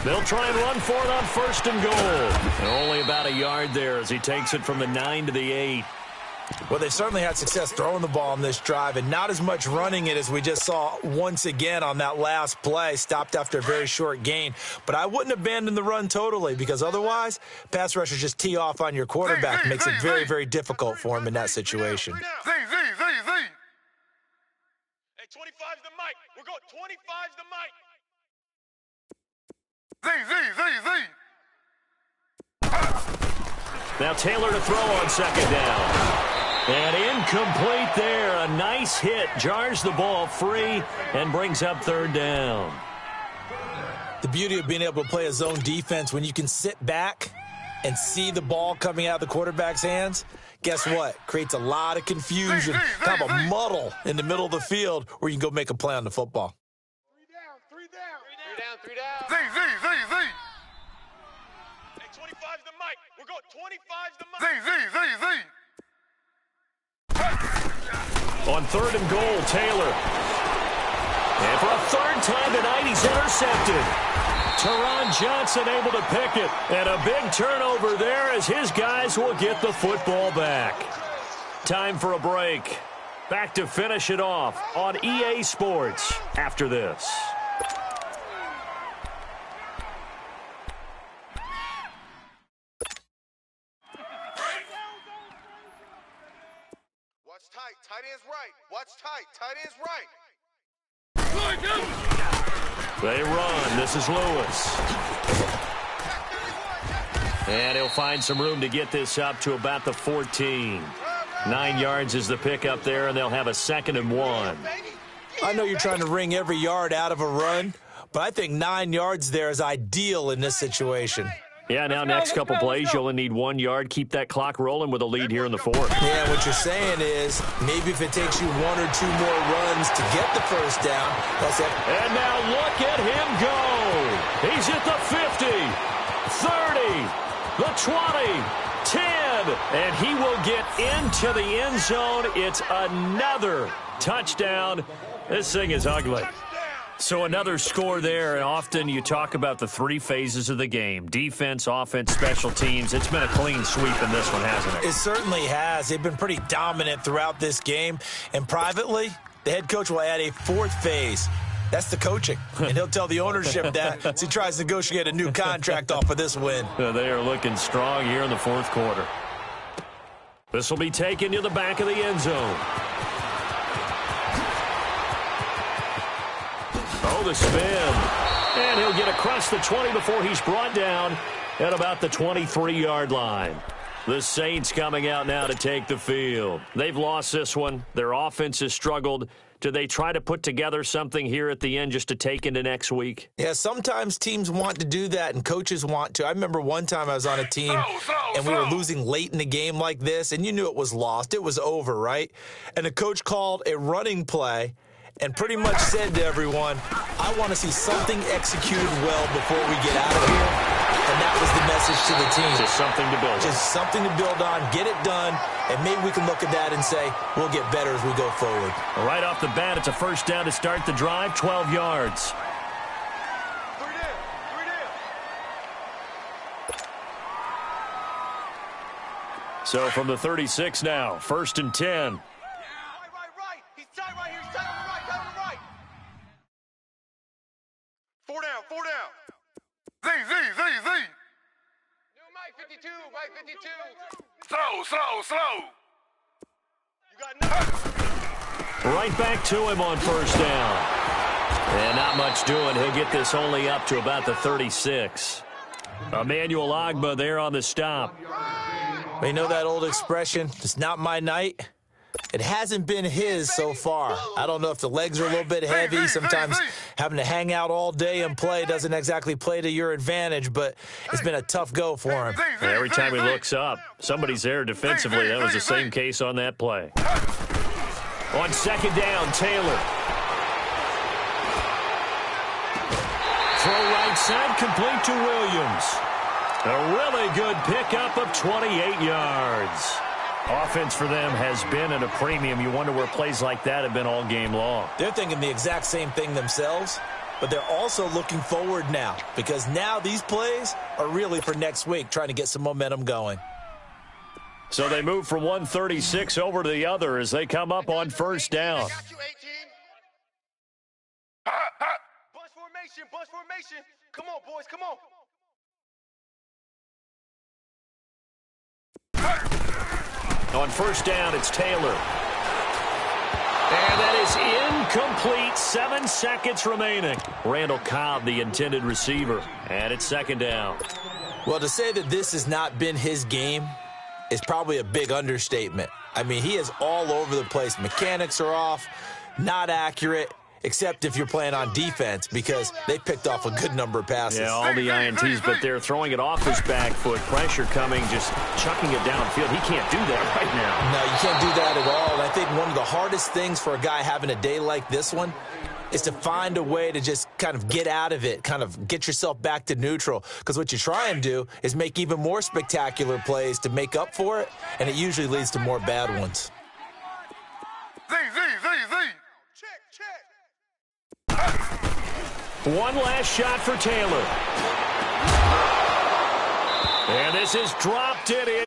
They'll try and run for it on 1st and goal. And only about a yard there as he takes it from the 9 to the 8. Well, they've certainly had success throwing the ball on this drive and not as much running it as we just saw once again on that last play. Stopped after a very short gain. But I wouldn't abandon the run totally because otherwise, pass rushers just tee off on your quarterback. It makes it very, very difficult for him in that situation. Hey, 25's the mic. We're going 25's the mic. Now Taylor to throw on 2nd down. And incomplete there. A nice hit. Jars the ball free and brings up 3rd down. The beauty of being able to play a zone defense when you can sit back and see the ball coming out of the quarterback's hands, guess what? Creates a lot of confusion, kind of a muddle in the middle of the field where you can go make a play on the football. 3 down. Hey, 25's the mic. We're going 25's the mic. On 3rd and goal, Taylor. And for a 3rd time tonight, he's intercepted. Teron Johnson able to pick it. And a big turnover there as his guys will get the football back. Time for a break. Back to finish it off on EA Sports after this. Watch tight. Tight end's right. Watch tight. Tight end's right. They run. This is Lewis. And he'll find some room to get this up to about the 14. 9 yards is the pickup there, and they'll have a 2nd and 1. I know you're trying to wring every yard out of a run, but I think 9 yards there is ideal in this situation. Yeah, now next couple plays, you'll only need 1 yard. Keep that clock rolling with a lead here in the 4th. Yeah, what you're saying is maybe if it takes you 1 or 2 more runs to get the 1st down, that's it. And now look at him go. He's at the 50, 30, the 20, 10, and he will get into the end zone. It's another touchdown. This thing is ugly. So another score there, and often you talk about the 3 phases of the game. Defense, offense, special teams. It's been a clean sweep in this one, hasn't it? It certainly has. They've been pretty dominant throughout this game. And privately, the head coach will add a 4th phase. That's the coaching. And he'll tell the ownership that as he tries to negotiate a new contract off of this win. They are looking strong here in the 4th quarter. This will be taken to the back of the end zone. Oh, the spin. And he'll get across the 20 before he's brought down at about the 23-yard line. The Saints coming out now to take the field. They've lost this one. Their offense has struggled. Do they try to put together something here at the end just to take into next week? Yeah, sometimes teams want to do that and coaches want to. I remember one time I was on a team and we were losing late in the game like this, and you knew it was lost. It was over, right? And the coach called a running play and pretty much said to everyone, I want to see something executed well before we get out of here. And that was the message to the team. Just something to build on. Just something to build on, get it done, and maybe we can look at that and say, we'll get better as we go forward. Right off the bat, it's a 1st down to start the drive, 12 yards. 3 down. So from the 36 now, 1st and 10. Right. He's tight right here. He's tight on the right. Tight on the right. 4 down. 4 down. Z. New Mike 52. Mike 52. Slow. You got nothing. Right back to him on 1st down. And not much doing. He'll get this only up to about the 36. Emmanuel Ogbah there on the stop. You know that old expression, it's not my night? It hasn't been his so far. I don't know if the legs are a little bit heavy. Sometimes having to hang out all day and play doesn't exactly play to your advantage, but it's been a tough go for him. Every time he looks up, somebody's there defensively. That was the same case on that play. On 2nd down, Taylor. Throw right side, complete to Williams. A really good pickup of 28 yards. Offense for them has been at a premium. You wonder where plays like that have been all game long. They're thinking the exact same thing themselves, but they're also looking forward now because now these plays are really for next week, trying to get some momentum going. So they move from 136 over to the other as they come up on first down. I got you, 18. Bunch formation, bunch formation. Come on, boys, come on. On first down, it's Taylor. And that is incomplete. 7 seconds remaining. Randall Cobb, the intended receiver. And it's second down. Well, to say that this has not been his game is probably a big understatement. I mean, he is all over the place. Mechanics are off, not accurate, except if you're playing on defense because they picked off a good number of passes. Yeah, all the INTs, but they're throwing it off his back foot. Pressure coming, just chucking it downfield. He can't do that right now. No, you can't do that at all. And I think one of the hardest things for a guy having a day like this one is to find a way to just kind of get out of it, kind of get yourself back to neutral. Because what you try and do is make even more spectacular plays to make up for it, and it usually leads to more bad ones. Check, check. One last shot for Taylor. And this is dropped it